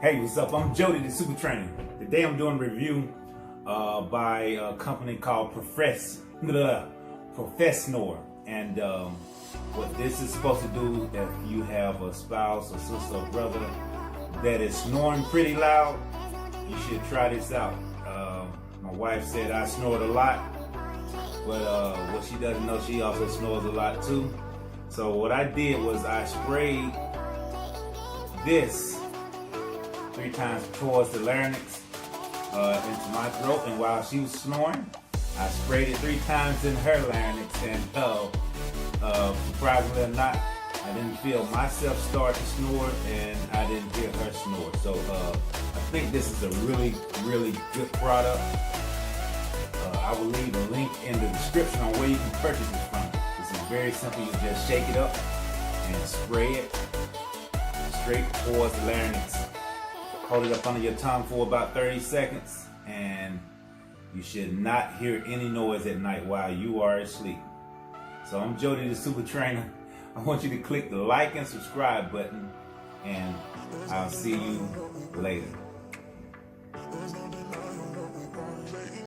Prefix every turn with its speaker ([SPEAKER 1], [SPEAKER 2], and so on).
[SPEAKER 1] Hey, what's up? I'm Jody, the Super Trainer. Today I'm doing a review by a company called Professnore. And what this is supposed to do, if you have a spouse, or sister, or brother that is snoring pretty loud, you should try this out. My wife said I snored a lot, but what she doesn't know, she also snores a lot too. So what I did was I sprayed this 3 times towards the larynx into my throat, and while she was snoring, I sprayed it 3 times in her larynx, and surprisingly or not, I didn't feel myself start to snore, and I didn't hear her snore. So I think this is a really, really good product. I will leave a link in the description on where you can purchase it from. This is very simple. You just shake it up and spray it straight towards the larynx. Hold it up under your tongue for about 30 seconds, and you should not hear any noise at night while you are asleep. So I'm Jody, the Super Trainer. I want you to click the like and subscribe button, and I'll see you later.